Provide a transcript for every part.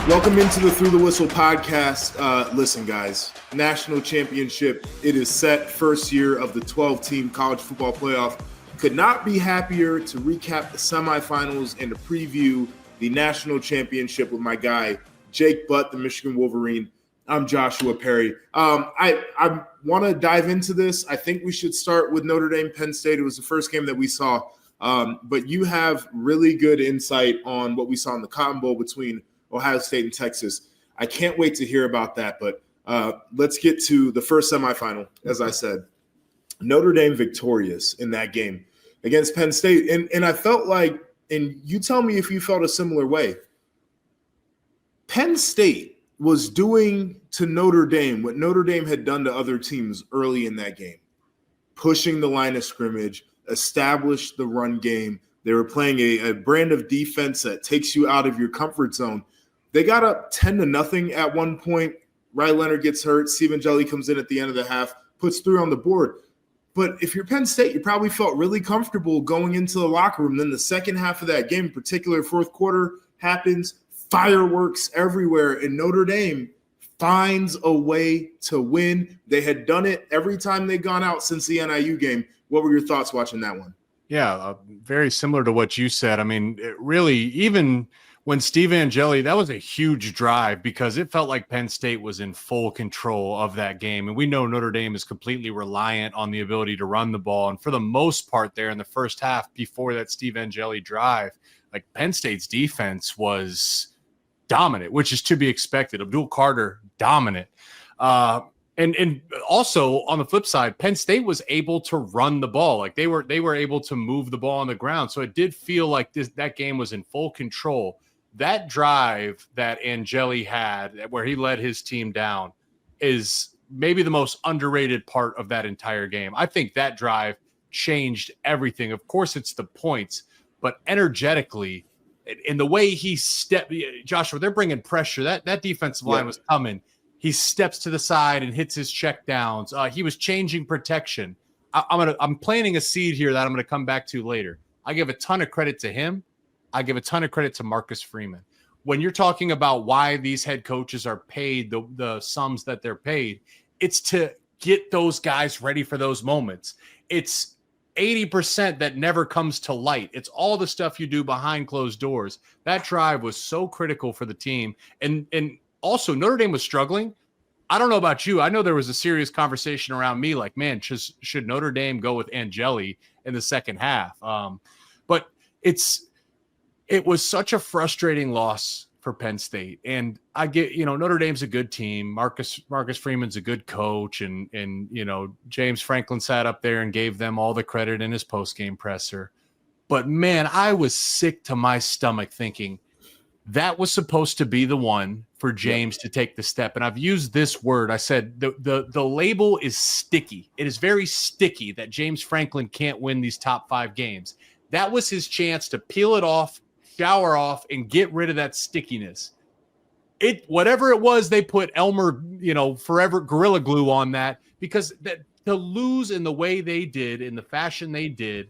Welcome into the Through the Whistle podcast. Listen, guys, national championship, it is set. First year of the 12-team college football playoff. Could not be happier to recap the semifinals and to preview the national championship with my guy, Jake Butt, the Michigan Wolverine. I'm Joshua Perry. I want to dive into this. I think we should start with Notre Dame, Penn State. It was the first game that we saw. But you have really good insight on what we saw in the Cotton Bowl between Ohio State and Texas. I can't wait to hear about that, but let's get to the first semifinal. As I said, Notre Dame victorious in that game against Penn State. And I felt like, and you tell me if you felt a similar way, Penn State was doing to Notre Dame what Notre Dame had done to other teams early in that game, pushing the line of scrimmage, established the run game. They were playing a brand of defense that takes you out of your comfort zone. They got up 10-0 at one point. Riley Leonard gets hurt. Stephen Jelly comes in at the end of the half, puts 3 on the board. But if you're Penn State, you probably felt really comfortable going into the locker room. Then the second half of that game, in particular, fourth quarter happens, fireworks everywhere, and Notre Dame finds a way to win. They had done it every time they'd gone out since the NIU game. What were your thoughts watching that one? Yeah, very similar to what you said. I mean, really, even when Steve Angeli, that was a huge drive because it felt like Penn State was in full control of that game. And we know Notre Dame is completely reliant on the ability to run the ball. And for the most part there in the first half before that Steve Angeli drive, like Penn State's defense was dominant, which is to be expected. Abdul Carter, dominant. And also on the flip side, Penn State was able to run the ball. Like they were able to move the ball on the ground. So it did feel like that game was in full control. That drive that Angeli had where he led his team down is maybe the most underrated part of that entire game. I think that drive changed everything. Of course, it's the points, but energetically, in the way he stepped, Joshua, they're bringing pressure. That defensive line was coming. He steps to the side and hits his check downs. He was changing protection. I'm planting a seed here that I'm going to come back to later. I give a ton of credit to him. I give a ton of credit to Marcus Freeman. When you're talking about why these head coaches are paid the sums that they're paid, it's to get those guys ready for those moments. It's 80% that never comes to light. It's all the stuff you do behind closed doors. That drive was so critical for the team. And also, Notre Dame was struggling. I don't know about you. I know there was a serious conversation around me like, man, should Notre Dame go with Angeli in the second half? But it was such a frustrating loss for Penn State. And I get, Notre Dame's a good team. Marcus Freeman's a good coach. And James Franklin sat up there and gave them all the credit in his postgame presser. But, man, I was sick to my stomach thinking that was supposed to be the one for James to take the step. And I've used this word. I said the label is sticky. It is very sticky that James Franklin can't win these top 5 games. That was his chance to peel it off, shower off, and get rid of that stickiness. Whatever it was, they put Elmer, forever Gorilla Glue on that, because to lose in the way they did, in the fashion they did,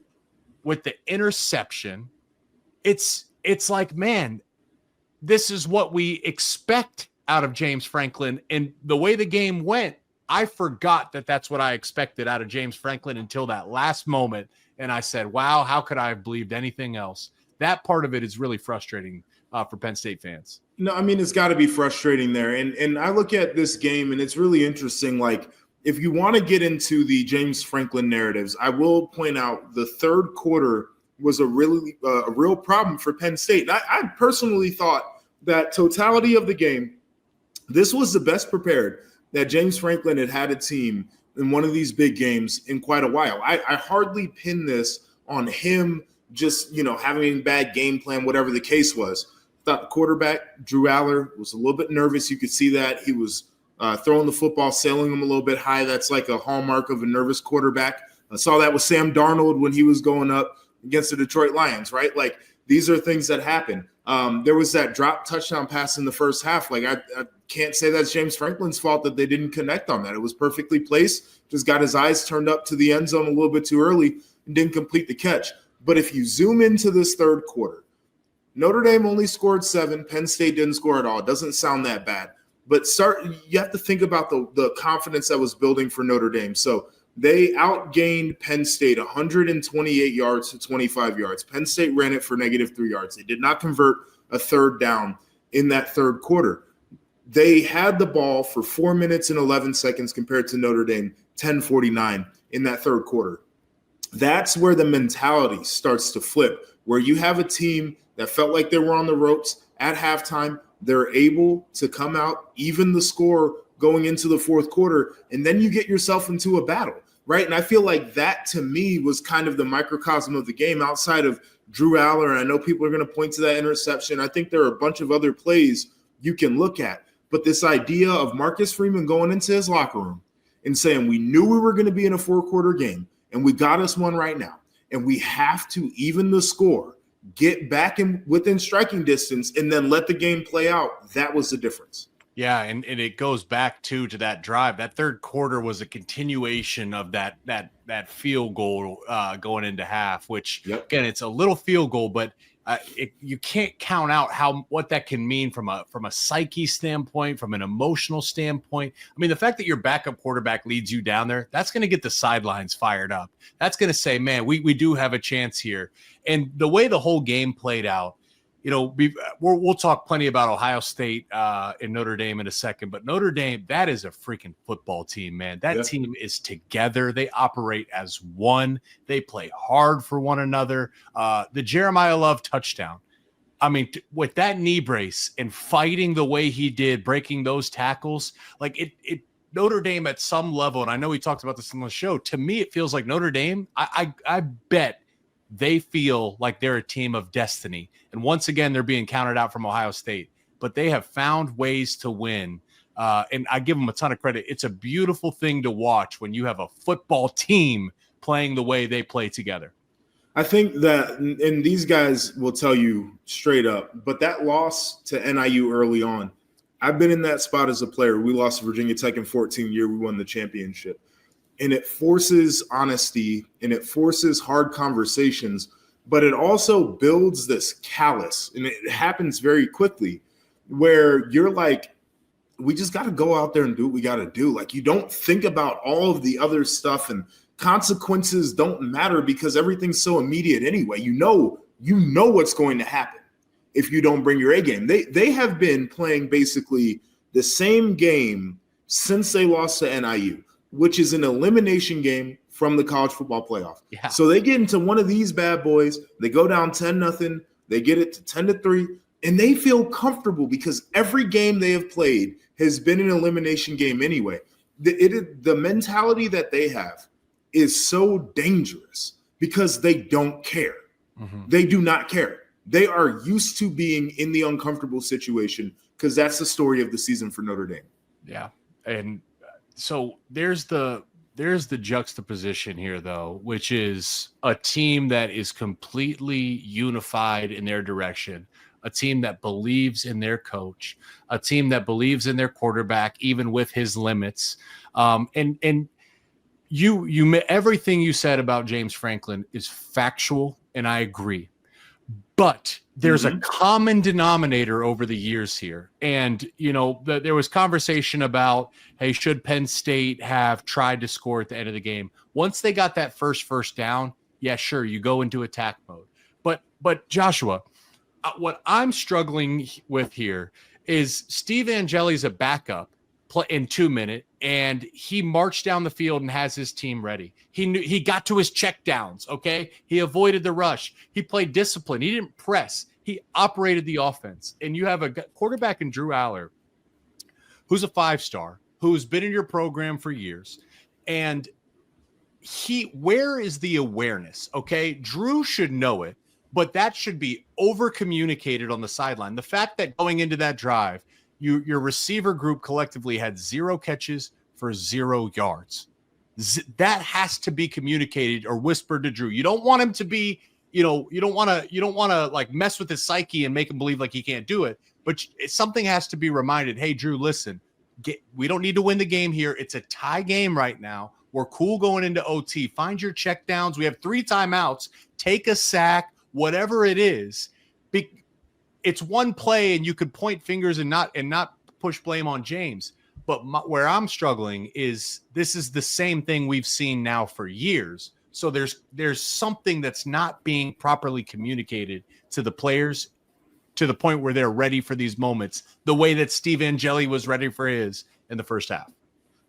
with the interception, it's like, man, this is what we expect out of James Franklin. And the way the game went, I forgot that that's what I expected out of James Franklin until that last moment. And I said, wow, how could I have believed anything else? That part of it is really frustrating for Penn State fans. No, I mean, it's got to be frustrating there. And I look at this game, and it's really interesting. Like, if you want to get into the James Franklin narratives, I will point out the third quarter was a real problem for Penn State. I personally thought that totality of the game, this was the best prepared that James Franklin had a team in one of these big games in quite a while. I hardly pin this on him just, having a bad game plan, whatever the case was. Thought the quarterback, Drew Aller, was a little bit nervous. You could see that. He was throwing the football, sailing him a little bit high. That's like a hallmark of a nervous quarterback. I saw that with Sam Darnold when he was going up against the Detroit Lions, right? Like, these are things that happen. There was that drop touchdown pass in the first half. Like, I can't say that's James Franklin's fault that they didn't connect on that. It was perfectly placed, just got his eyes turned up to the end zone a little bit too early and didn't complete the catch. But if you zoom into this third quarter, Notre Dame only scored 7. Penn State didn't score at all. It doesn't sound that bad. But you have to think about the confidence that was building for Notre Dame. So they outgained Penn State 128 yards to 25 yards. Penn State ran it for -3 yards. They did not convert a third down in that third quarter. They had the ball for 4 minutes and 11 seconds compared to Notre Dame, 10:49 in that third quarter. That's where the mentality starts to flip, where you have a team that felt like they were on the ropes at halftime. They're able to come out, even the score going into the fourth quarter, and then you get yourself into a battle, right? And I feel like that, to me, was kind of the microcosm of the game outside of Drew Aller. And I know people are going to point to that interception. I think there are a bunch of other plays you can look at. But this idea of Marcus Freeman going into his locker room and saying, we knew we were going to be in a four-quarter game, and we got us one right now, and we have to even the score, get back in within striking distance, and then let the game play out. That was the difference. Yeah, and it goes back to that drive. That third quarter was a continuation of that field goal going into half, which, again, it's a little field goal, but you can't count out what that can mean from a psyche standpoint, from an emotional standpoint. I mean, the fact that your backup quarterback leads you down there, that's going to get the sidelines fired up. That's going to say, man, we do have a chance here. And the way the whole game played out, we'll talk plenty about Ohio State and Notre Dame in a second, but Notre Dame, that is a freaking football team, man. That team is together. They operate as one. They play hard for one another. The Jeremiah Love touchdown, I mean, with that knee brace and fighting the way he did, breaking those tackles, like it Notre Dame at some level, and I know we talked about this on the show, to me it feels like Notre Dame, I bet they feel like they're a team of destiny. And once again, they're being counted out from Ohio State, but they have found ways to win. And I give them a ton of credit. It's a beautiful thing to watch when you have a football team playing the way they play together. I think that, and these guys will tell you straight up, but that loss to NIU early on, I've been in that spot as a player. We lost to Virginia Tech in 14 year. We won the championship. And it forces honesty and it forces hard conversations, but it also builds this callous, and it happens very quickly where you're like, we just got to go out there and do what we got to do. Like, you don't think about all of the other stuff, and consequences don't matter because everything's so immediate anyway. You know what's going to happen if you don't bring your A game. They have been playing basically the same game since they lost to NIU, which is an elimination game from the college football playoff. Yeah. So they get into one of these bad boys, they go down 10-0, they get it to 10-3, and they feel comfortable because every game they have played has been an elimination game anyway. The mentality that they have is so dangerous because they don't care. Mm-hmm. They do not care. They are used to being in the uncomfortable situation because that's the story of the season for Notre Dame. Yeah. And so there's the juxtaposition here, though, which is a team that is completely unified in their direction, a team that believes in their coach, a team that believes in their quarterback, even with his limits. And you everything you said about James Franklin is factual, and I agree. But there's a common denominator over the years here. And, there was conversation about, hey, should Penn State have tried to score at the end of the game? Once they got that first down, yeah, sure, you go into attack mode. But Joshua, what I'm struggling with here is Steve Angeli's a backup in 2 minutes, and he marched down the field and has his team ready. He got to his check downs, okay? He avoided the rush. He played discipline. He didn't press. He operated the offense. And you have a quarterback in Drew Aller who's a 5-star, who's been in your program for years. And where is the awareness, okay? Drew should know it, but that should be over-communicated on the sideline. The fact that going into that drive, your receiver group collectively had 0 catches for 0 yards. That has to be communicated or whispered to Drew. You don't want him to be, you don't want to like mess with his psyche and make him believe like he can't do it. But something has to be reminded. Hey, Drew, listen, we don't need to win the game here. It's a tie game right now. We're cool going into OT. Find your check downs. We have 3 timeouts. Take a sack, whatever it is. it's one play and you could point fingers and not push blame on James. But where I'm struggling is this is the same thing we've seen now for years. So there's something that's not being properly communicated to the players to the point where they're ready for these moments, the way that Steve Angeli was ready for his in the first half.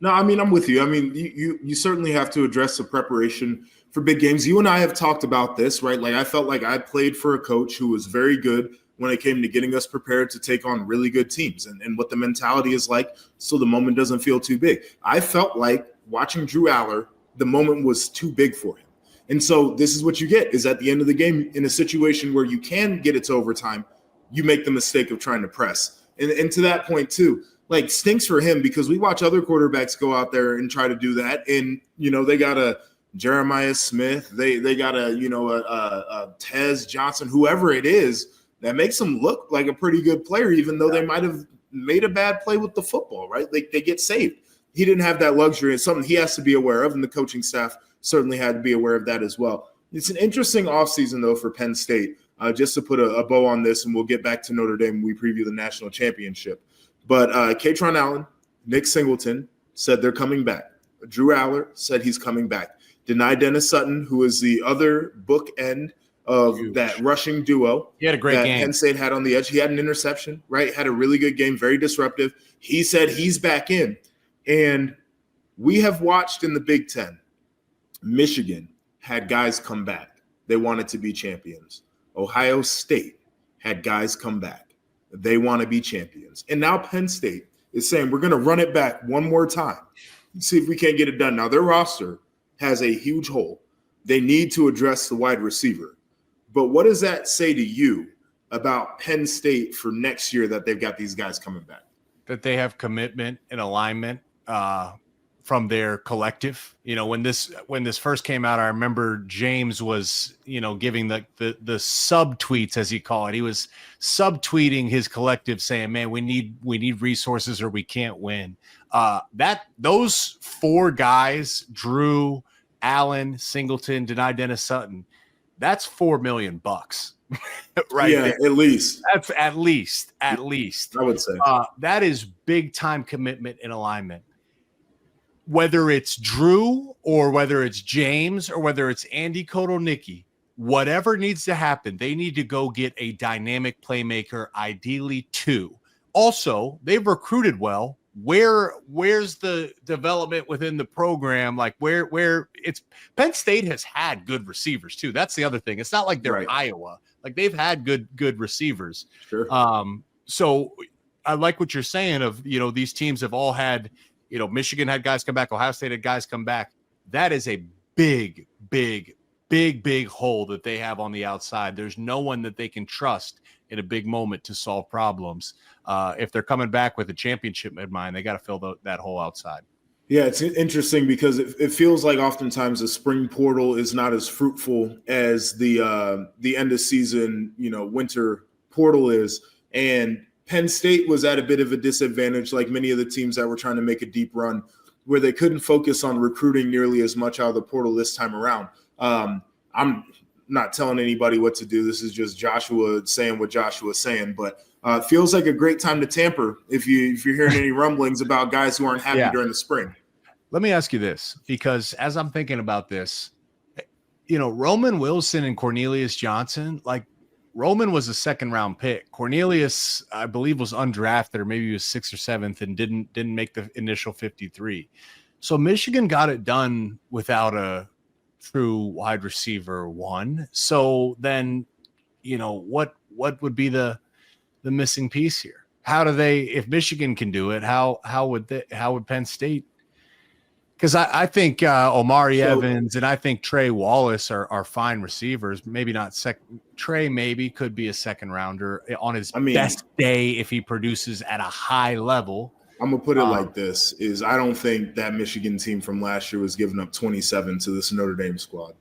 No, I mean, I'm with you. I mean, you certainly have to address the preparation for big games. You and I have talked about this, right? Like, I felt like I played for a coach who was very good when it came to getting us prepared to take on really good teams and what the mentality is like so the moment doesn't feel too big. I felt like watching Drew Aller, the moment was too big for him. And so this is what you get is at the end of the game, in a situation where you can get it to overtime, you make the mistake of trying to press. And to that point too, like, stinks for him because we watch other quarterbacks go out there and try to do that. And, they got a Jeremiah Smith, they got a Tez Johnson, whoever it is, that makes them look like a pretty good player, even though they might have made a bad play with the football, right? Like, they get saved. He didn't have that luxury. It's something he has to be aware of, and the coaching staff certainly had to be aware of that as well. It's an interesting offseason, though, for Penn State. Just to put a bow on this, and we'll get back to Notre Dame when we preview the national championship. But Katron Allen, Nick Singleton said they're coming back. Drew Aller said he's coming back. Denied Dennis Sutton, who is the other bookend of that rushing duo. He had a great game. Penn State had on the edge. He had an interception, right? Had a really good game, very disruptive. He said he's back in. And we have watched in the Big Ten, Michigan had guys come back. They wanted to be champions. Ohio State had guys come back. They want to be champions. And now Penn State is saying we're going to run it back one more time, see if we can't get it done. Now, their roster has a huge hole. They need to address the wide receiver. But what does that say to you about Penn State for next year that they've got these guys coming back? That they have commitment and alignment from their collective. When this first came out, I remember James was, giving the sub tweets, as he called it. He was subtweeting his collective saying, man, we need resources or we can't win. Those four guys, Drew, Allen, Singleton, denied Dennis Sutton, that's $4 million, right? Yeah, there. at least. That's at least. I would say that is big time commitment and alignment. Whether it's Drew or whether it's James or whether it's Andy Kotelnicki, whatever needs to happen, they need to go get a dynamic playmaker, ideally two. Also, they've recruited well. Where's the development within the program? Like where it's Penn State has had good receivers too. That's the other thing. It's not like they're right. Iowa. Like they've had good receivers. Sure. So I like what you're saying of, these teams have all had, Michigan had guys come back. Ohio State had guys come back. That is a big hole that they have on the outside. There's no one that they can trust in a big moment to solve problems. If they're coming back with a championship in mind, they got to fill that hole outside. Yeah, it's interesting because it feels like oftentimes the spring portal is not as fruitful as the end of season, winter portal is. And Penn State was at a bit of a disadvantage, like many of the teams that were trying to make a deep run, where they couldn't focus on recruiting nearly as much out of the portal this time around. I'm not telling anybody what to do. This is just Joshua saying what Joshua's saying, but it feels like a great time to tamper if you're hearing any rumblings about guys who aren't happy during the spring. Let me ask you this, because as I'm thinking about this, Roman Wilson and Cornelius Johnson, like Roman was a second round pick. Cornelius, I believe, was undrafted, or maybe he was 6th or 7th and didn't make the initial 53. So Michigan got it done without a true wide receiver one. So then, what would be the missing piece here? How do they, if Michigan can do it, how would Penn State? Because I think Omari Evans and I think Trey Wallace are fine receivers. Maybe not Trey maybe could be a second rounder on his best day if he produces at a high level. I'm going to put it like this, is I don't think that Michigan team from last year was giving up 27 to this Notre Dame squad.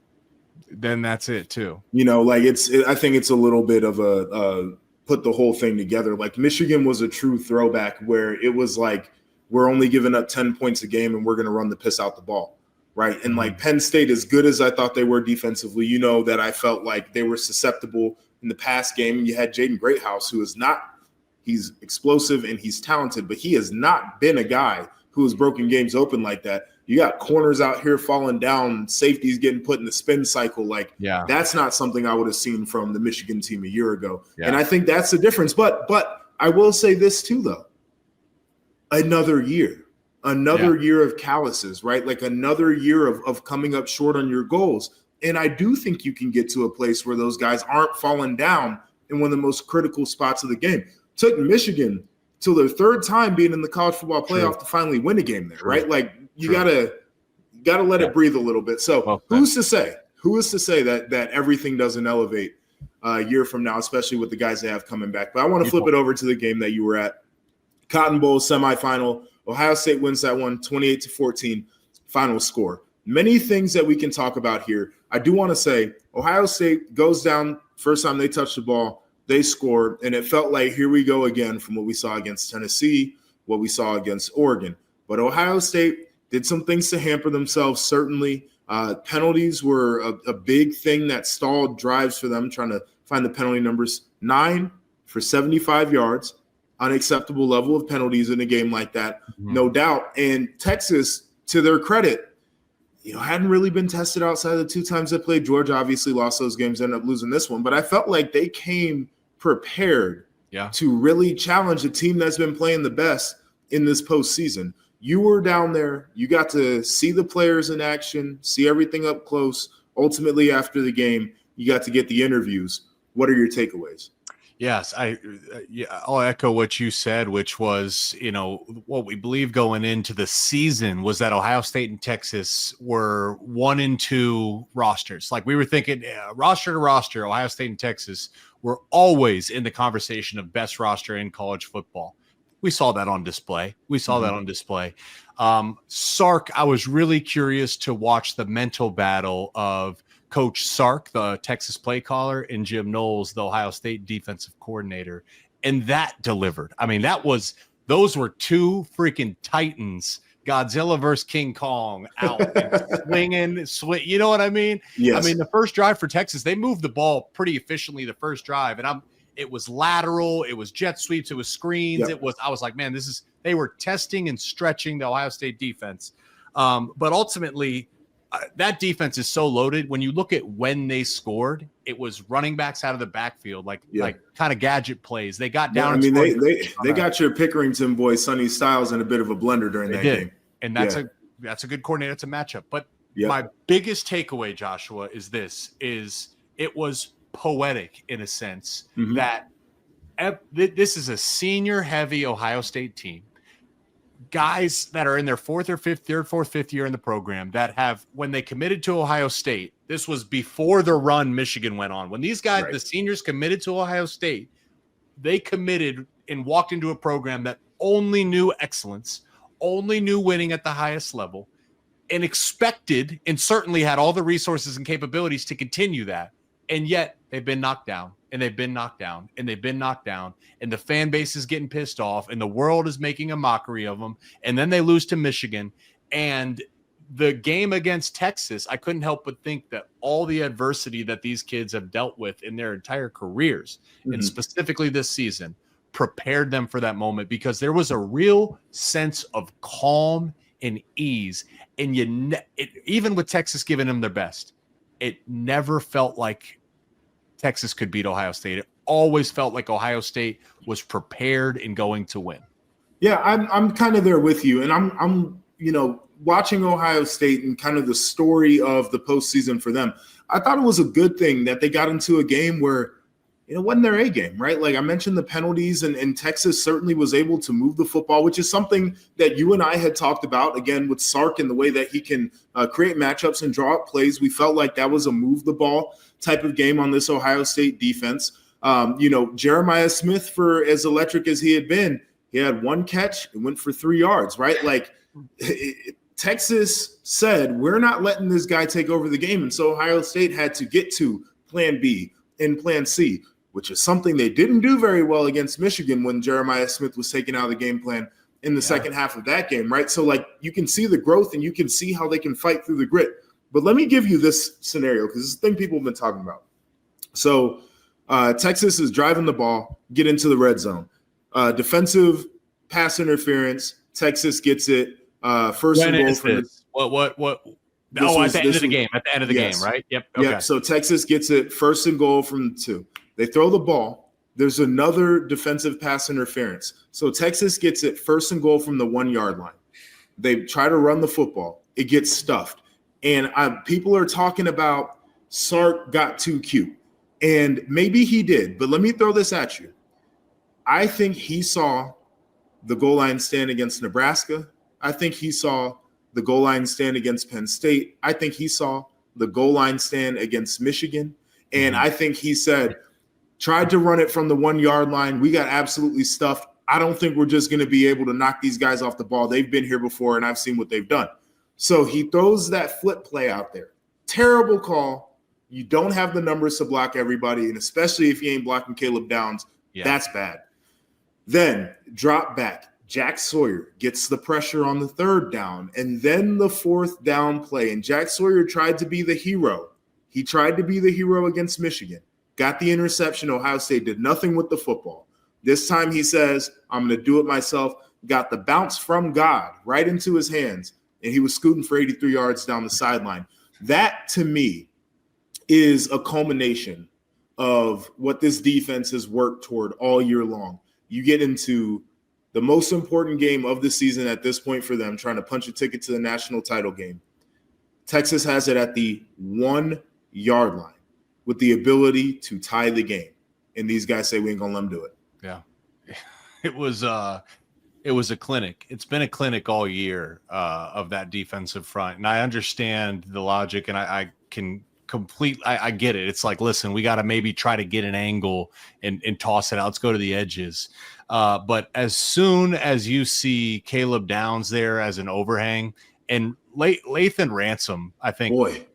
Then that's it too. I think it's a little bit of a put the whole thing together. Like Michigan was a true throwback where it was like, we're only giving up 10 points a game and we're going to run the piss out the ball, right? And like Penn State, as good as I thought they were defensively, that I felt like they were susceptible in the past game. You had Jaden Greathouse, who is not – he's explosive and he's talented, but he has not been a guy who has broken games open like that. You got corners out here falling down, safeties getting put in the spin cycle. Like, that's not something I would have seen from the Michigan team a year ago. And I think that's the difference. But I will say this too, though. Another year of calluses, right? Like another year of coming up short on your goals. And I do think you can get to a place where those guys aren't falling down in one of the most critical spots of the game. Took Michigan till their third time being in the college football playoff to finally win a game there, right? Like you gotta let it breathe a little bit. So who's to say that everything doesn't elevate a year from now, especially with the guys they have coming back? But I want to flip it over to the game that you were at. Cotton Bowl semifinal. Ohio State wins that one 28-14 final score. Many things that we can talk about here. I do want to say Ohio State goes down first time they touched the ball. They scored, and it felt like here we go again from what we saw against Tennessee, what we saw against Oregon. But Ohio State did some things to hamper themselves, certainly. Penalties were a big thing that stalled drives for them, trying to find the penalty numbers. 9 for 75 yards, unacceptable level of penalties in a game like that, no doubt. And Texas, to their credit, hadn't really been tested outside of the 2 times they played. Georgia obviously lost those games, ended up losing this one. But I felt like they came prepared to really challenge a team that's been playing the best in this postseason. You were down there. You got to see the players in action, see everything up close. Ultimately, after the game, you got to get the interviews. What are your takeaways? Yes, I'll echo what you said, which was, what we believe going into the season was that Ohio State and Texas were 1 and 2 rosters. Like we were thinking roster to roster, Ohio State and Texas were always in the conversation of best roster in college football. We saw that on display. Sark, I was really curious to watch the mental battle of Coach Sark, the Texas play caller, and Jim Knowles, the Ohio State defensive coordinator. And that delivered. I mean, those were 2 freaking titans, Godzilla versus King Kong, out and swing. You know what I mean? Yes. I mean, the first drive for Texas, they moved the ball pretty efficiently the first drive. And it was lateral, it was jet sweeps, it was screens. Yep. I was like, man, they were testing and stretching the Ohio State defense. But ultimately, that defense is so loaded. When you look at when they scored, it was running backs out of the backfield, like kind of gadget plays. They got down. I mean, they got your Pickerington boy, Sonny Styles, in a bit of a blender during that game. And that's a good coordinator. It's a matchup. But my biggest takeaway, Joshua, is it was poetic in a sense that this is a senior heavy Ohio State team. Guys that are in their fourth, fifth year in the program that have, when they committed to Ohio State, this was before the run Michigan went on. When these guys, the seniors, committed to Ohio State, they committed and walked into a program that only knew excellence, only knew winning at the highest level, and expected and certainly had all the resources and capabilities to continue that. And yet they've been knocked down, and they've been knocked down, and they've been knocked down, and the fan base is getting pissed off, and the world is making a mockery of them. And then they lose to Michigan. And the game against Texas, I couldn't help but think that all the adversity that these kids have dealt with in their entire careers, and specifically this season, prepared them for that moment, because there was a real sense of calm and ease. And even with Texas giving them their best, it never felt like Texas could beat Ohio State. It always felt like Ohio State was prepared and going to win. Yeah, I'm kind of there with you, and I'm watching Ohio State and kind of the story of the postseason for them. I thought it was a good thing that they got into a game where it wasn't their A game, right? Like I mentioned the penalties, and Texas certainly was able to move the football, which is something that you and I had talked about, again, with Sark and the way that he can create matchups and draw up plays. We felt like that was a move the ball type of game on this Ohio State defense. Jeremiah Smith, for as electric as he had been, he had 1 catch and went for 3 yards, right? Like Texas said, we're not letting this guy take over the game. And so Ohio State had to get to plan B and plan C, which is something they didn't do very well against Michigan when Jeremiah Smith was taken out of the game plan in the second half of that game, right? So, like, you can see the growth and you can see how they can fight through the grit. But let me give you this scenario, because it's the thing people have been talking about. So Texas is driving the ball, get into the red zone. Defensive pass interference. Texas gets it. First When and goal is from this? What? This Oh, was- at the end of the was- game. At the end of the yes. game, right? Yep. Yep. Okay. So Texas gets it. First and goal from 2. They throw the ball. There's another defensive pass interference. So Texas gets it first and goal from the 1 yard line. They try to run the football. It gets stuffed. And people are talking about Sark got too cute. And maybe he did, but let me throw this at you. I think he saw the goal line stand against Nebraska. I think he saw the goal line stand against Penn State. I think he saw the goal line stand against Michigan. And I think he said, tried to run it from the 1 yard line. We got absolutely stuffed. I don't think we're just going to be able to knock these guys off the ball. They've been here before, and I've seen what they've done. So he throws that flip play out there. Terrible call. You don't have the numbers to block everybody, and especially if you ain't blocking Caleb Downs, that's bad. Then drop back. Jack Sawyer gets the pressure on the 3rd down, and then the 4th down play. And Jack Sawyer tried to be the hero. He tried to be the hero against Michigan. Got the interception. Ohio State did nothing with the football. This time he says, I'm going to do it myself. Got the bounce from God right into his hands, and he was scooting for 83 yards down the sideline. That, to me, is a culmination of what this defense has worked toward all year long. You get into the most important game of the season at this point for them, trying to punch a ticket to the national title game. Texas has it at the 1 yard line with the ability to tie the game. And these guys say we ain't going to let them do it. Yeah. It was a clinic. It's been a clinic all year of that defensive front. And I understand the logic, and I can I get it. It's like, listen, we got to maybe try to get an angle and toss it out. Let's go to the edges. But as soon as you see Caleb Downs there as an overhang, and Lathan Ransom, I think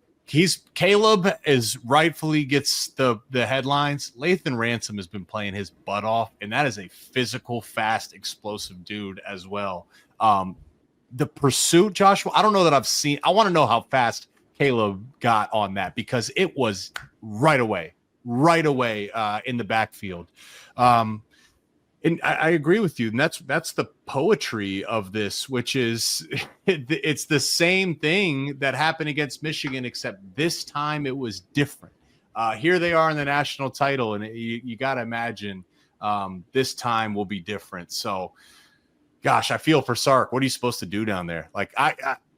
Caleb is rightfully gets the headlines. Lathan Ransom has been playing his butt off, and that is a physical, fast, explosive dude as well. The pursuit, Joshua, I don't know that I've seen. I want to know how fast Caleb got on that, because it was right away in the backfield. And I agree with you. And that's the poetry of this, which is it's the same thing that happened against Michigan, except this time it was different. Here they are in the national title, and you got to imagine this time will be different. So, gosh, I feel for Sark. What are you supposed to do down there? Like,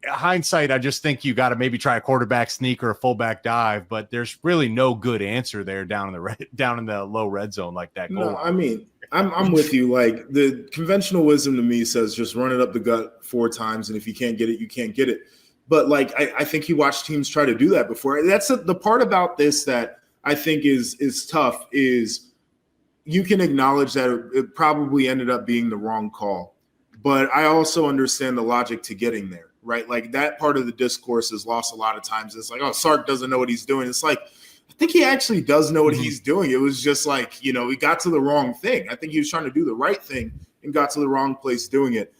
hindsight, I just think you got to maybe try a quarterback sneak or a fullback dive, but there's really no good answer there down in the low red zone like that. No, I mean, I'm with you. Like, the conventional wisdom to me says just run it up the gut 4 times, and if you can't get it, you can't get it. But like, I think you watch teams try to do that before. That's the part about this that I think is tough is you can acknowledge that it probably ended up being the wrong call, but I also understand the logic to getting there. Right? Like, that part of the discourse is lost a lot of times. It's like, oh, Sark doesn't know what he's doing. It's like, I think he actually does know what he's doing. It was just like, he got to the wrong thing. I think he was trying to do the right thing and got to the wrong place doing it.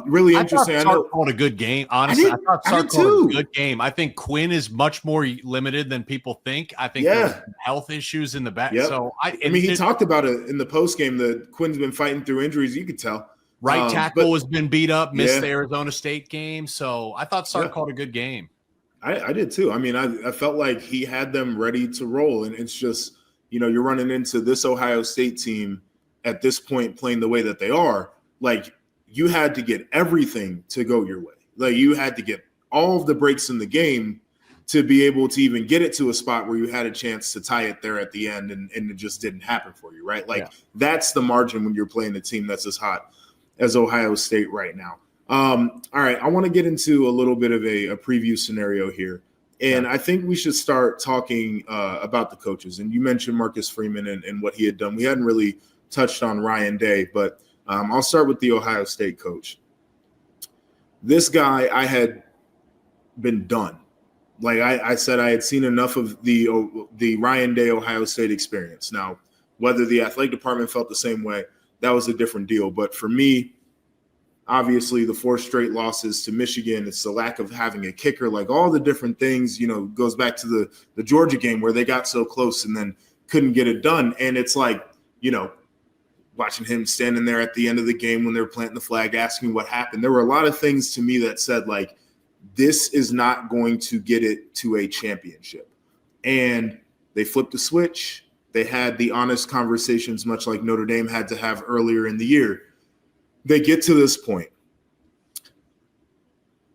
Really interesting. I thought Sark called a good game. Honestly, I thought Sark called a good game. I think Quinn is much more limited than people think. I think there's health issues in the back. Yep. So he talked about it in the post game that Quinn's been fighting through injuries. You could tell. Right tackle has been beat up, missed the Arizona State game. So I thought Sark called a good game. I did too. I mean, I felt like he had them ready to roll. And it's just, you're running into this Ohio State team at this point playing the way that they are. Like, you had to get everything to go your way. Like, you had to get all of the breaks in the game to be able to even get it to a spot where you had a chance to tie it there at the end, and it just didn't happen for you, right? Like, that's the margin when you're playing a team that's as hot as Ohio State right now. All right, I want to get into a little bit of a preview scenario here. And I think we should start talking about the coaches. And you mentioned Marcus Freeman and what he had done. We hadn't really touched on Ryan Day, but I'll start with the Ohio State coach. This guy, I had been done. Like I said, I had seen enough of the Ryan Day Ohio State experience. Now, whether the athletic department felt the same way, that was a different deal. But for me, obviously the 4 straight losses to Michigan, it's the lack of having a kicker, like all the different things, goes back to the Georgia game where they got so close and then couldn't get it done. And it's like, watching him standing there at the end of the game when they were planting the flag, asking what happened. There were a lot of things to me that said, like, this is not going to get it to a championship. And they flipped the switch. They had the honest conversations, much like Notre Dame had to have earlier in the year. They get to this point.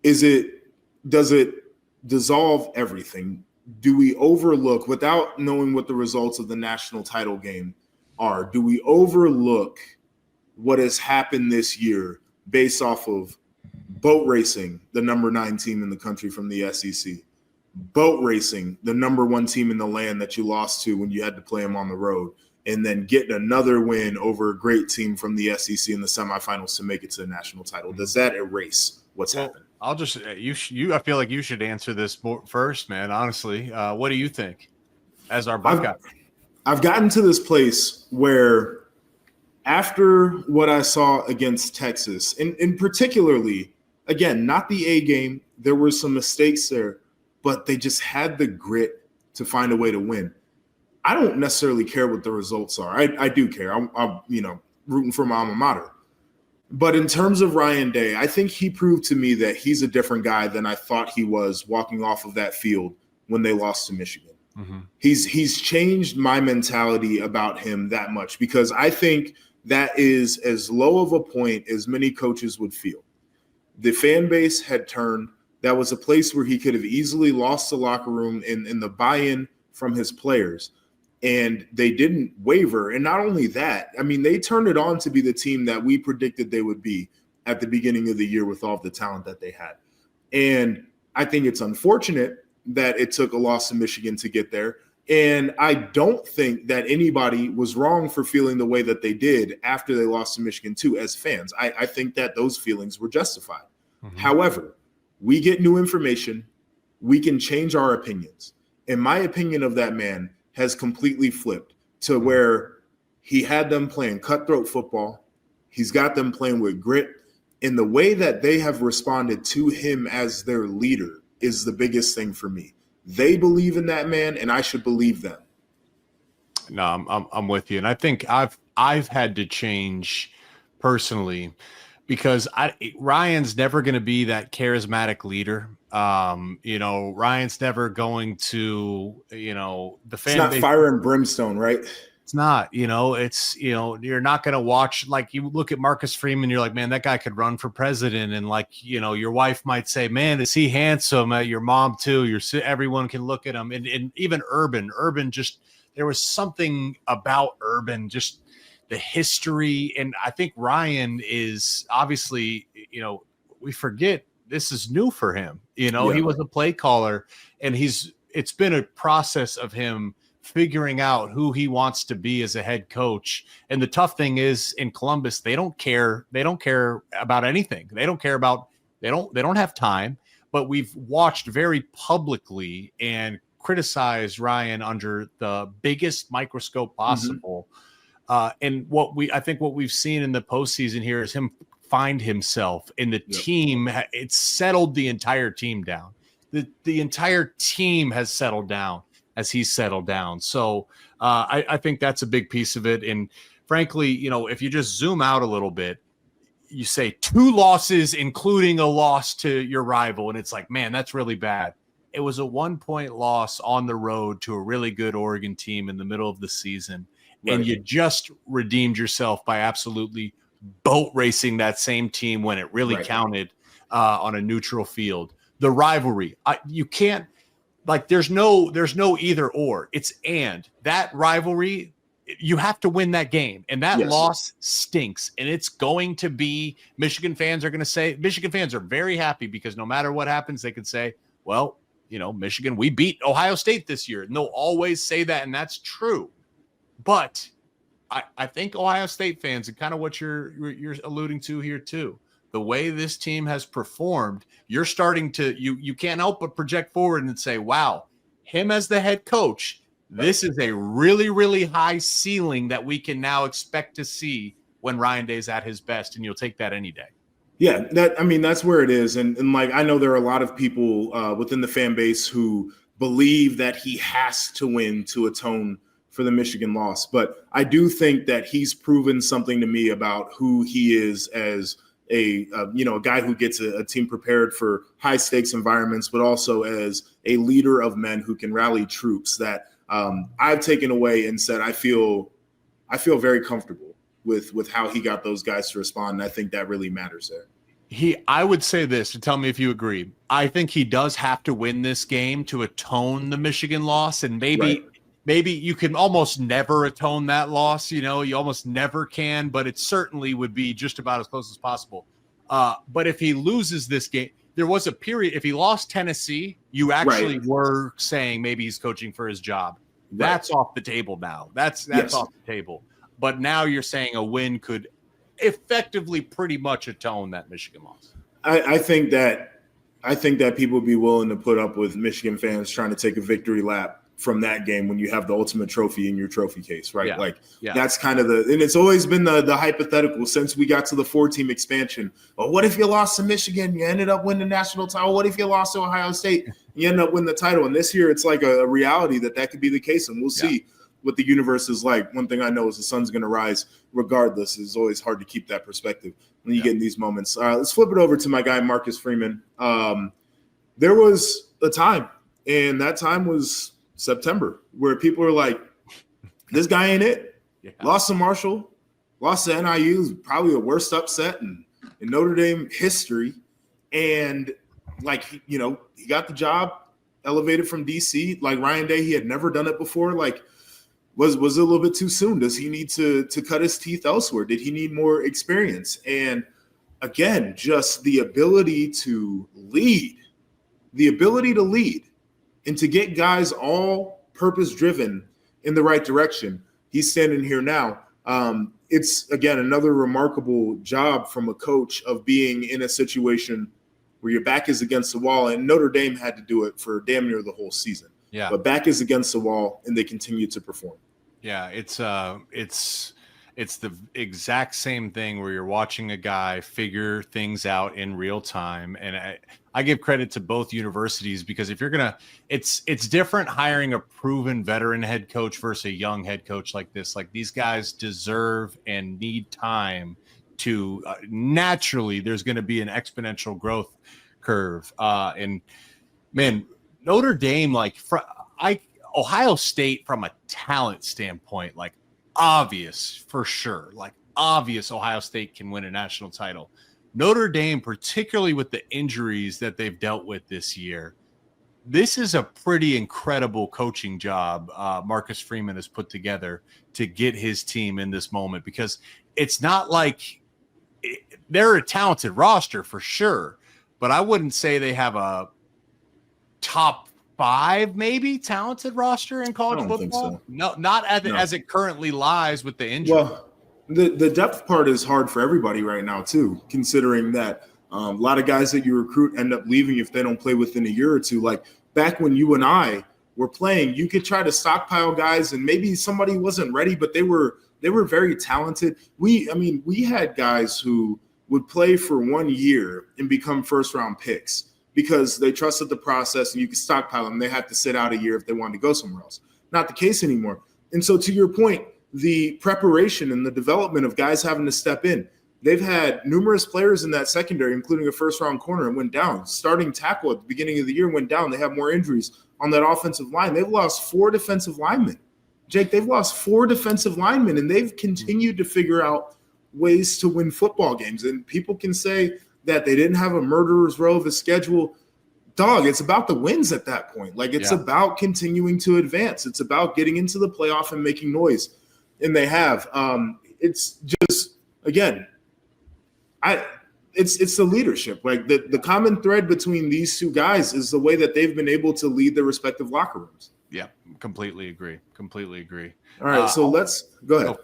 Does it dissolve everything? Do we overlook, without knowing what the results of the national title game are, do we overlook what has happened this year based off of boat racing, the number 9 team in the country from the SEC, boat racing, the number 1 team in the land that you lost to when you had to play them on the road, and then getting another win over a great team from the SEC in the semifinals to make it to the national title? Does that erase what's happened? I'll just I feel like you should answer this first, man. Honestly, what do you think as our Buckeye? I've gotten to this place where after what I saw against Texas, and particularly, again, not the A game, there were some mistakes there, but they just had the grit to find a way to win. I don't necessarily care what the results are. I do care. I'm rooting for my alma mater. But in terms of Ryan Day, I think he proved to me that he's a different guy than I thought he was walking off of that field when they lost to Michigan. Mm-hmm. He's changed my mentality about him that much, because I think that is as low of a point as many coaches would feel. The fan base had turned. That was a place where he could have easily lost the locker room and the buy-in from his players. And they didn't waver. And not only that, I mean, they turned it on to be the team that we predicted they would be at the beginning of the year with all of the talent that they had. And I think it's unfortunate that it took a loss to Michigan to get there. And I don't think that anybody was wrong for feeling the way that they did after they lost to Michigan too, as fans. I think that those feelings were justified. Mm-hmm. However, we get new information. We can change our opinions. And my opinion of that man has completely flipped to where he had them playing cutthroat football. He's got them playing with grit. And the way that they have responded to him as their leader is the biggest thing for me. They believe in that man, and I should believe them. No, I'm with you. And I think I've had to change personally, because Ryan's never going to be that charismatic leader. Ryan's never going to, the fan. It's not fire and brimstone, right? It's not, you're not going to watch, like, you look at Marcus Freeman, you're like, man, that guy could run for president. And like, your wife might say, man, is he handsome? Your mom too. Everyone can look at him. And even Urban just, there was something about Urban, just the history. And I think Ryan is obviously, we forget this is new for him. He was a play caller, and it's been a process of him figuring out who he wants to be as a head coach. And the tough thing is, in Columbus, they don't care about anything. They don't have time, but we've watched very publicly and criticized Ryan under the biggest microscope possible. Mm-hmm. And I think what we've seen in the postseason here is him find himself in the team. It's settled the entire team down. The entire team has settled down as he's settled down. So I think that's a big piece of it. And frankly, if you just zoom out a little bit, you say 2 losses, including a loss to your rival. And it's like, man, that's really bad. It was a 1-point loss on the road to a really good Oregon team in the middle of the season. Right. And you just redeemed yourself by absolutely boat racing that same team when it really counted on a neutral field. The rivalry, you can't, like, there's no either or. It's and. That rivalry, you have to win that game. And that loss stinks. And it's going to be, Michigan fans are very happy, because no matter what happens, they can say, well, Michigan, we beat Ohio State this year. And they'll always say that, and that's true. But I think Ohio State fans, and kind of what you're alluding to here too, the way this team has performed, you're starting to, you can't help but project forward and say, wow, him as the head coach, this is a really, really high ceiling that we can now expect to see when Ryan Day's at his best, and you'll take that any day. Yeah, that's where it is. And like, I know there are a lot of people within the fan base who believe that he has to win to atone for the Michigan loss. But I do think that he's proven something to me about who he is as a guy who gets a team prepared for high stakes environments, but also as a leader of men who can rally troops that I've taken away and said, I feel very comfortable with how he got those guys to respond. And I think that really matters there. I would say this, and tell me if you agree. I think he does have to win this game to atone the Michigan loss, and maybe you can almost never atone that loss. You almost never can, but it certainly would be just about as close as possible. But if he loses this game, there was a period. If he lost Tennessee, you actually were saying maybe he's coaching for his job. That's off the table now. That's off the table. But now you're saying a win could effectively pretty much atone that Michigan loss. I think that people would be willing to put up with Michigan fans trying to take a victory lap from that game when you have the ultimate trophy in your trophy case, right? That's kind of and it's always been the hypothetical since we got to the 4-team expansion. Well, what if you lost to Michigan? You ended up winning the national title. What if you lost to Ohio State? You end up winning the title. And this year it's like a reality that could be the case. And we'll see what the universe is like. One thing I know is the sun's going to rise regardless. It's always hard to keep that perspective when you get in these moments. Let's flip it over to my guy, Marcus Freeman. There was a time, and that time was September, where people are like, this guy ain't it. Lost to Marshall, lost to NIU, probably the worst upset in Notre Dame history. And he got the job elevated from DC. Like Ryan Day, he had never done it before. Was it a little bit too soon? Does he need to cut his teeth elsewhere? Did he need more experience? And again, just the ability to lead and to get guys all purpose driven in the right direction. He's standing here now. It's again, another remarkable job from a coach of being in a situation where your back is against the wall, and Notre Dame had to do it for damn near the whole season. Yeah. But back is against the wall, and they continue to perform. Yeah, it's the exact same thing where you're watching a guy figure things out in real time. And I give credit to both universities, because if you're gonna, it's different hiring a proven veteran head coach versus a young head coach like this. Like, these guys deserve and need time to naturally. There's going to be an exponential growth curve. And man, Notre Dame, Ohio State from a talent standpoint, obvious for sure. Obvious Ohio State can win a national title. Notre Dame, particularly with the injuries that they've dealt with this year, this is a pretty incredible coaching job Marcus Freeman has put together to get his team in this moment, because it's not like they're a talented roster for sure, but I wouldn't say they have a top 5 maybe talented roster in college football. Think so. No, not as it currently lies with the injury. Well, the depth part is hard for everybody right now too, considering that a lot of guys that you recruit end up leaving if they don't play within a year or two. Like back when you and I were playing, you could try to stockpile guys, and maybe somebody wasn't ready, but they were very talented. We had guys who would play for 1 year and become first-round picks, because they trusted the process and you could stockpile them. They had to sit out a year if they wanted to go somewhere else. Not the case anymore. And so to your point, the preparation and the development of guys having to step in, they've had numerous players in that secondary, including a first-round corner, and went down. Starting tackle at the beginning of the year went down. They have more injuries on that offensive line. They've lost 4 defensive linemen. Jake, they've lost 4 defensive linemen, and they've continued to figure out ways to win football games. And people can say that they didn't have a murderer's row of a schedule. Dog, it's about the wins at that point. It's about continuing to advance. It's about getting into the playoff and making noise. And they have. It's just, again, it's the leadership. The common thread between these two guys is the way that they've been able to lead their respective locker rooms. Yeah, completely agree. All right, so let's go ahead.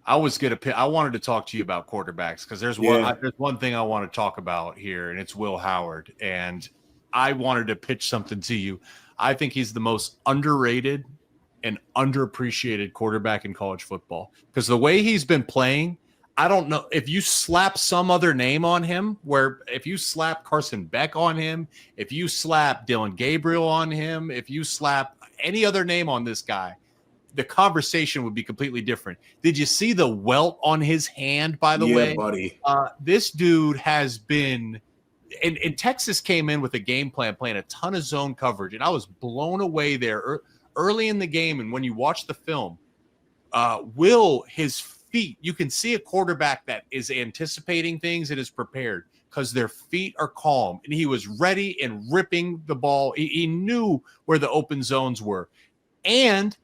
I wanted to talk to you about quarterbacks, because there's one thing I want to talk about here, and it's Will Howard. And I wanted to pitch something to you. I think he's the most underrated and underappreciated quarterback in college football, because the way he's been playing, I don't know if you slap some other name on him, where if you slap Carson Beck on him, if you slap Dylan Gabriel on him, if you slap any other name on this guy, the conversation would be completely different. Did you see the welt on his hand, by the way? Buddy. This dude has been and Texas came in with a game plan playing a ton of zone coverage, and I was blown away there early in the game. And when you watch the film, his feet, you can see a quarterback that is anticipating things and is prepared because their feet are calm, and he was ready and ripping the ball. He knew where the open zones were. And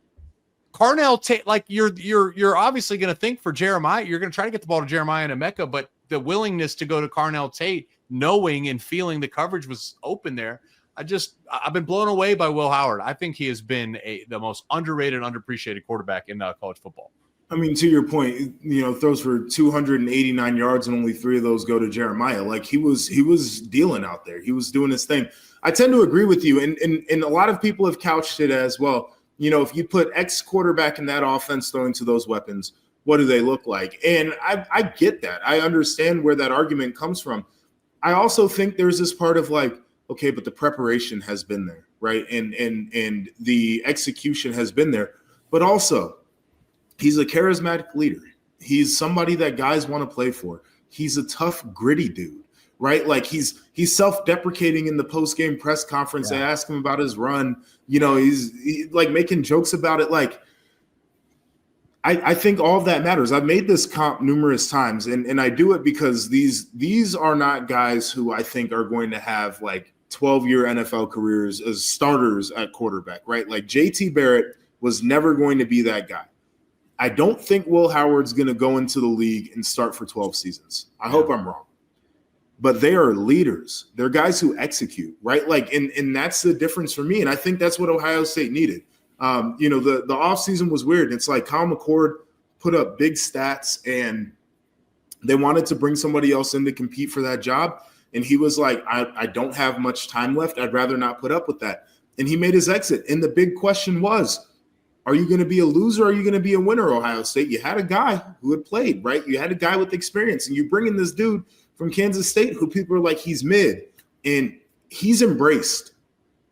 Carnell Tate, like you're obviously going to think for Jeremiah, you're going to try to get the ball to Jeremiah and Emeka, but the willingness to go to Carnell Tate, knowing and feeling the coverage was open there. I've been blown away by Will Howard. I think he has been the most underrated, underappreciated quarterback in college football. I mean, to your point, throws for 289 yards and only 3 of those go to Jeremiah. Like he was dealing out there. He was doing his thing. I tend to agree with you. And a lot of people have couched it as, well, if you put X quarterback in that offense throwing to those weapons, what do they look like? And I get that. I understand where that argument comes from. I also think there's this part of like, okay, but the preparation has been there, right? And the execution has been there. But also, he's a charismatic leader. He's somebody that guys want to play for. He's a tough, gritty dude, right? Like he's self-deprecating in the post-game press conference. Yeah. They ask him about his run. He's like making jokes about it. Like I think all of that matters. I've made this comp numerous times, and I do it because these are not guys who I think are going to have like 12-year NFL careers as starters at quarterback, right? Like JT Barrett was never going to be that guy. I don't think Will Howard's going to go into the league and start for 12 seasons. I hope I'm wrong. But they are leaders. They're guys who execute, right? Like, and that's the difference for me. And I think that's what Ohio State needed. The offseason was weird. It's like Kyle McCord put up big stats and they wanted to bring somebody else in to compete for that job. And he was like, I don't have much time left. I'd rather not put up with that. And he made his exit. And the big question was, are you going to be a loser or are you going to be a winner, Ohio State? You had a guy who had played, right? You had a guy with experience. And you bring in this dude from Kansas State who people are like, he's mid. And he's embraced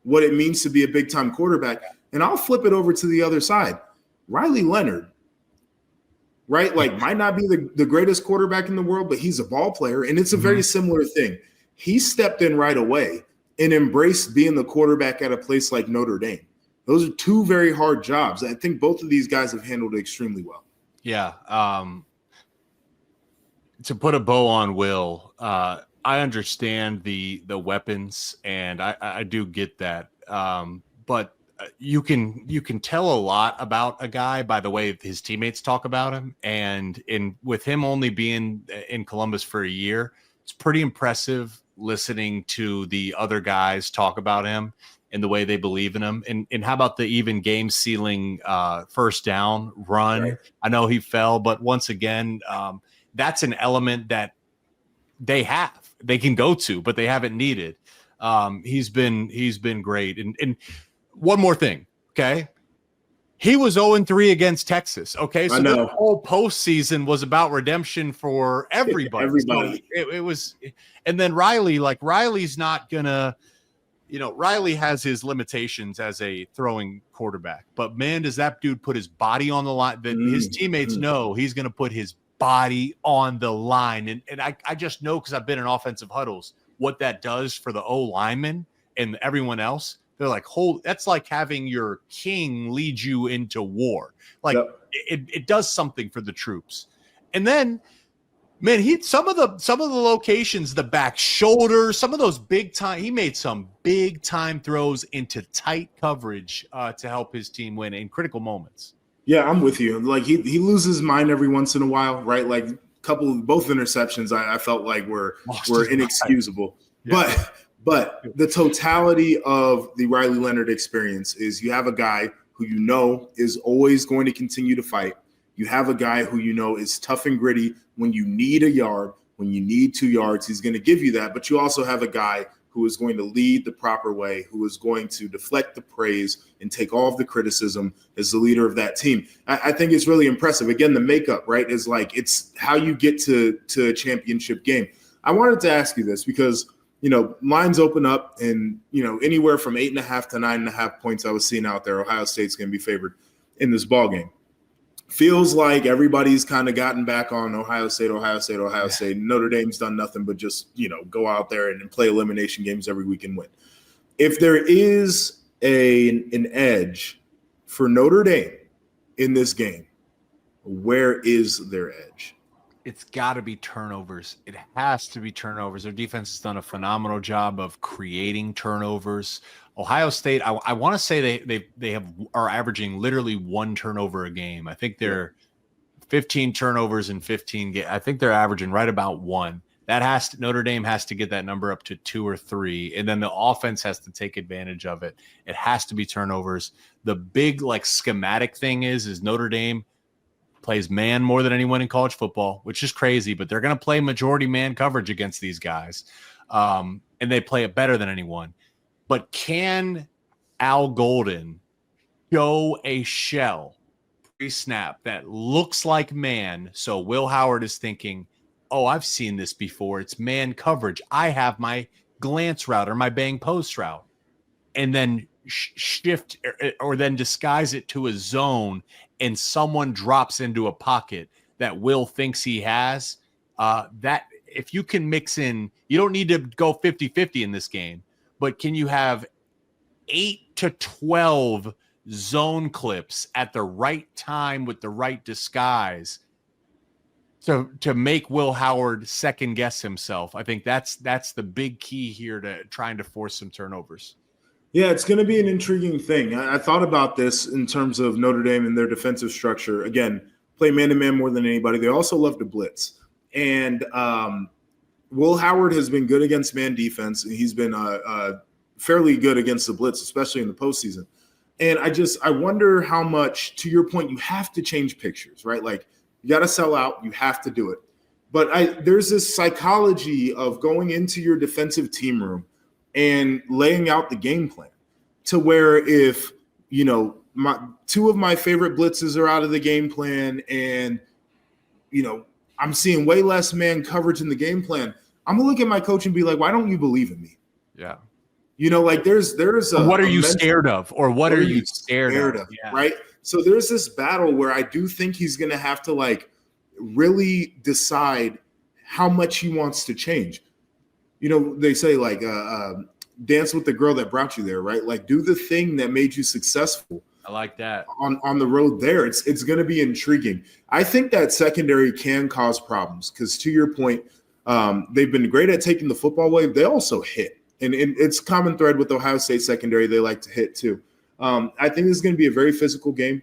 what it means to be a big-time quarterback. And I'll flip it over to the other side. Riley Leonard, right? Like, might not be the greatest quarterback in the world, but he's a ball player. And it's a very similar thing. He stepped in right away and embraced being the quarterback at a place like Notre Dame. Those are 2 very hard jobs. I think both of these guys have handled it extremely well. Yeah. To put a bow on Will, I understand the weapons, and I do get that. But you can tell a lot about a guy by the way his teammates talk about him, and with him only being in Columbus for a year, it's pretty impressive listening to the other guys talk about him and the way they believe in him. And how about the even game sealing first down run? Right. I know he fell, but once again, that's an element that they can go to, but they haven't needed. He's been great. And one more thing. Okay. He was 0-3 against Texas. Okay. So the whole postseason was about redemption for everybody. So it was, and then Riley's not gonna, Riley has his limitations as a throwing quarterback, but man, does that dude put his body on the line that his teammates know he's going to put his body on the line. And I just know, cause I've been in offensive huddles, what that does for the O lineman and everyone else. They're like, that's like having your king lead you into war. Like it does something for the troops. And then, man, some of the locations, the back shoulder, some of those he made some big time throws into tight coverage to help his team win in critical moments. Yeah, I'm with you. Like he loses his mind every once in a while, right? Like both interceptions I felt like were inexcusable. Yeah. But the totality of the Riley Leonard experience is you have a guy who is always going to continue to fight. You have a guy who is tough and gritty. When you need a yard, when you need 2 yards, he's going to give you that. But you also have a guy who is going to lead the proper way, who is going to deflect the praise and take all of the criticism as the leader of that team. I think it's really impressive. Again, the makeup, right, is like it's how you get to a championship game. I wanted to ask you this because – lines open up and, anywhere from 8.5 to 9.5 points I was seeing out there, Ohio State's going to be favored. in this ball game. Feels like everybody's kind of gotten back on Ohio State. Notre Dame's done nothing but just, go out there and play elimination games every week and win. If there is an edge for Notre Dame in this game, where is their edge? It's got to be turnovers. It has to be turnovers. Their defense has done a phenomenal job of creating turnovers. Ohio State, I want to say they are averaging literally 1 turnover a game. I think they're 15 turnovers in 15 games. I think they're averaging right about 1. Notre Dame has to get that number up to 2 or 3, and then the offense has to take advantage of it. It has to be turnovers. The big schematic thing is Notre Dame plays man more than anyone in college football, which is crazy, but they're going to play majority man coverage against these guys. And they play it better than anyone. But can Al Golden show a shell pre-snap that looks like man? So Will Howard is thinking, oh, I've seen this before. It's man coverage. I have my glance route or my bang post route. And then shift or then disguise it to a zone, and someone drops into a pocket that Will thinks he has. That if you can mix in, you don't need to go 50-50 in this game, but can you have 8 to 12 zone clips at the right time with the right disguise to make Will Howard second guess himself? I think that's the big key here to trying to force some turnovers. Yeah, it's going to be an intriguing thing. I thought about this in terms of Notre Dame and their defensive structure. Again, play man-to-man more than anybody. They also love to blitz. And Will Howard has been good against man defense, and he's been fairly good against the blitz, especially in the postseason. And I wonder how much, to your point, you have to change pictures, right? Like, you got to sell out. You have to do it. But there's this psychology of going into your defensive team room and laying out the game plan to where if, 2 of my favorite blitzes are out of the game plan and, I'm seeing way less man coverage in the game plan, I'm going to look at my coach and be like, why don't you believe in me? Yeah. There's what are you scared of? Or what are you scared of? Yeah. Right. So there's this battle where I do think he's going to have to really decide how much he wants to change. They say dance with the girl that brought you there, right? Like, do the thing that made you successful. I like that. On the road there. It's going to be intriguing. I think that secondary can cause problems because, to your point, they've been great at taking the football away. They also hit. And it's common thread with Ohio State secondary. They like to hit too. I think this is going to be a very physical game.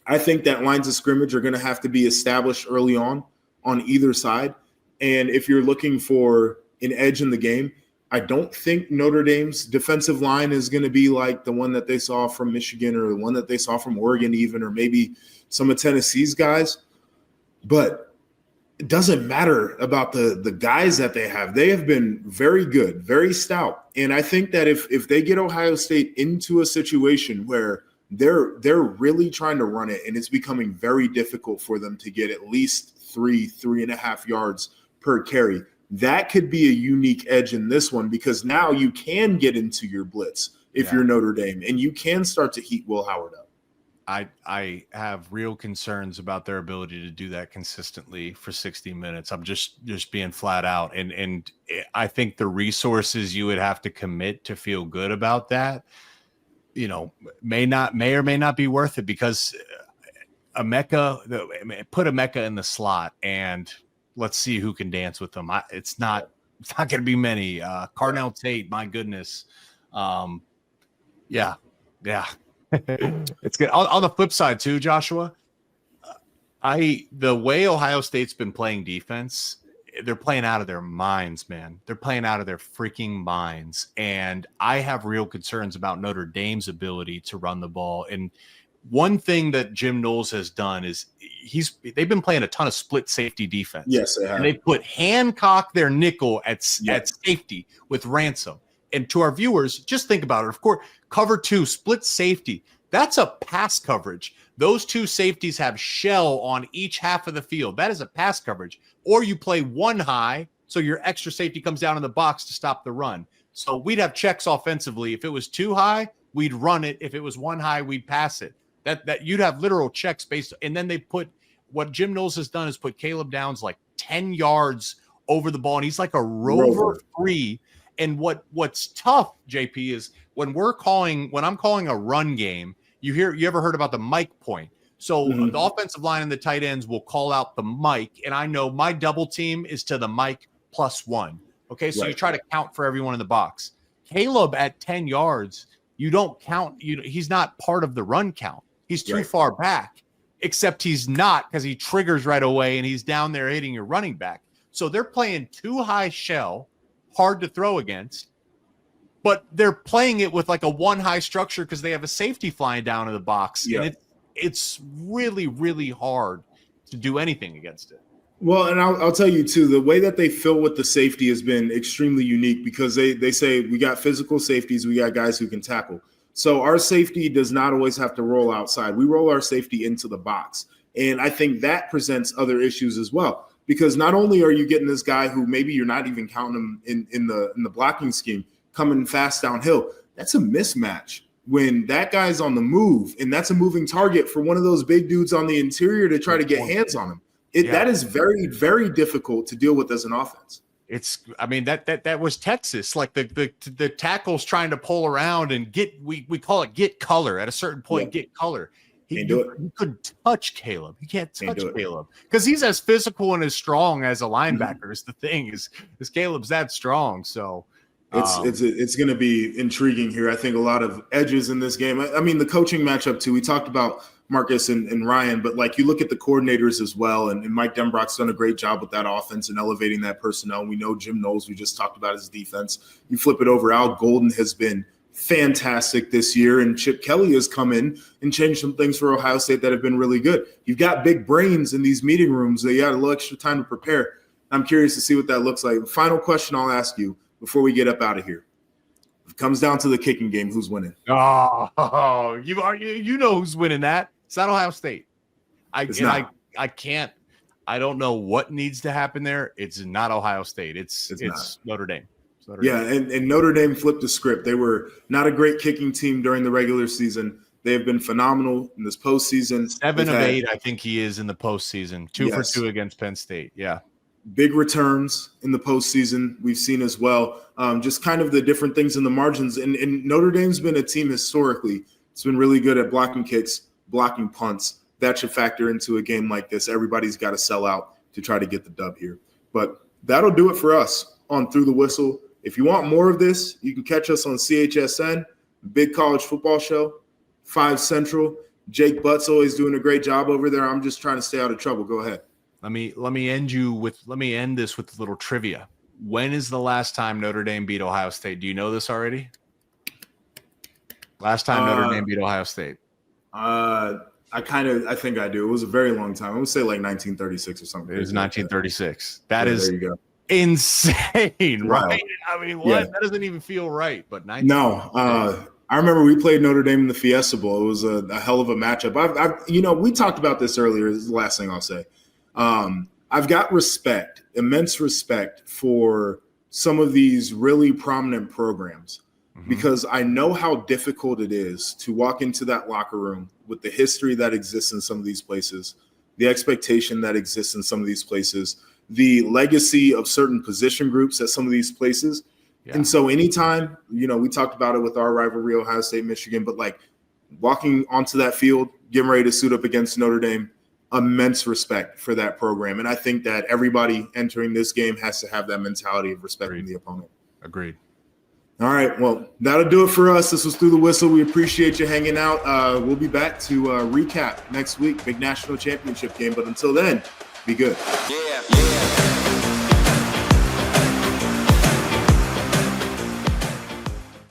I think that lines of scrimmage are going to have to be established early on either side. And if you're looking for an edge in the game, I don't think Notre Dame's defensive line is going to be like the one that they saw from Michigan or the one that they saw from Oregon even, or maybe some of Tennessee's guys. But it doesn't matter about the guys that they have. They have been very good, very stout. And I think that if they get Ohio State into a situation where they're really trying to run it and it's becoming very difficult for them to get at least 3.5 yards per carry, that could be a unique edge in this one because now you can get into your blitz if you're Notre Dame and you can start to heat Will Howard up. I have real concerns about their ability to do that consistently for 60 minutes. I'm just being flat out. And I think the resources you would have to commit to feel good about that, may or may not be worth it because put Emeka in the slot and let's see who can dance with them. It's not going to be many. Carnell Tate, my goodness. Yeah. It's good. On the flip side too, Joshua, the way Ohio State's been playing defense, they're playing out of their minds, man. They're playing out of their freaking minds. And I have real concerns about Notre Dame's ability to run the ball. And one thing that Jim Knowles has done is they've been playing a ton of split safety defense. Yes, they have. And they put Hancock, their nickel, at safety with Ransom. And to our viewers, just think about it. Of course, cover 2, split safety. That's a pass coverage. Those 2 safeties have shell on each half of the field. That is a pass coverage. Or you play 1 high, so your extra safety comes down in the box to stop the run. So we'd have checks offensively. If it was 2 high, we'd run it. If it was 1 high, we'd pass it. That you'd have literal checks based, and then they put what Jim Knowles has done is put Caleb Downs like 10 yards over the ball, and he's like a rover free. And what's tough, JP, is when I'm calling a run game, you ever heard about the Mike point? So the offensive line and the tight ends will call out the Mike, and I know my double team is to the Mike +1. Okay, so you try to count for everyone in the box. Caleb at 10 yards, you don't count. He's not part of the run count. He's too far back, except he's not, because he triggers right away and he's down there hitting your running back. So they're playing too high shell, hard to throw against, but they're playing it with like a one high structure because they have a safety flying down in the box. Yeah. And it's really, really hard to do anything against it. Well, and I'll tell you, too, the way that they fill with the safety has been extremely unique because they say we got physical safeties, we got guys who can tackle. So our safety does not always have to roll outside. We roll our safety into the box. And I think that presents other issues as well, because not only are you getting this guy who maybe you're not even counting him in the blocking scheme coming fast downhill. That's a mismatch when that guy's on the move, and that's a moving target for one of those big dudes on the interior to try to get hands on him. That is very, very difficult to deal with as an offense. That was Texas. Like the tackles trying to pull around and we call it get color at a certain point. Get color. He couldn't touch Caleb. He can't touch Caleb because he's as physical and as strong as a linebacker. Is the thing is Caleb's that strong. So it's going to be intriguing here. I think a lot of edges in this game. I mean, the coaching matchup too. We talked about Marcus and Ryan, but like you look at the coordinators as well, and Mike Denbrock's done a great job with that offense and elevating that personnel. We know Jim Knowles, we just talked about his defense. You flip it over, Al Golden has been fantastic this year, and Chip Kelly has come in and changed some things for Ohio State that have been really good. You've got big brains in these meeting rooms. They got a little extra time to prepare. I'm curious to see what that looks like. Final question I'll ask you before we get up out of here. If it comes down to the kicking game, who's winning? Oh, you know who's winning that. It's not Ohio State. I don't know what needs to happen there. It's not Ohio State. It's Notre Dame. And Notre Dame flipped the script. They were not a great kicking team during the regular season. They have been phenomenal in this postseason. 7 of 8, I think he is in the postseason. 2 for 2 against Penn State. Yeah. Big returns in the postseason we've seen as well. Just kind of the different things in the margins. And Notre Dame's been a team historically. It's been really good at blocking kicks, blocking punts. That should factor into a game like this. Everybody's got to sell out to try to get the dub here. But that'll do it for us on Through the Whistle. If you want more of this, you can catch us on CHSN, Big College Football Show, 5 Central. Jake Butt's always doing a great job over there. I'm just trying to stay out of trouble. Go ahead. Let me end this with a little trivia. When is the last time Notre Dame beat Ohio State? Do you know this already? Last time Notre Dame beat Ohio State. I think I do. It was a very long time. I would say like 1936 or something. It was 1936. That is there you go. Insane, right? I mean, what? Yeah. That doesn't even feel right. But I remember we played Notre Dame in the Fiesta Bowl. It was a hell of a matchup. We talked about this earlier. This is the last thing I'll say. I've got immense respect for some of these really prominent programs. Because I know how difficult it is to walk into that locker room with the history that exists in some of these places, the expectation that exists in some of these places, the legacy of certain position groups at some of these places. Yeah. And so anytime, we talked about it with our rivalry, Ohio State, Michigan, but like walking onto that field, getting ready to suit up against Notre Dame, immense respect for that program. And I think that everybody entering this game has to have that mentality of respecting the opponent. Agreed. All right, well, that'll do it for us. This was Through the Whistle. We appreciate you hanging out. We'll be back to recap next week, big national championship game. But until then, be good. Yeah.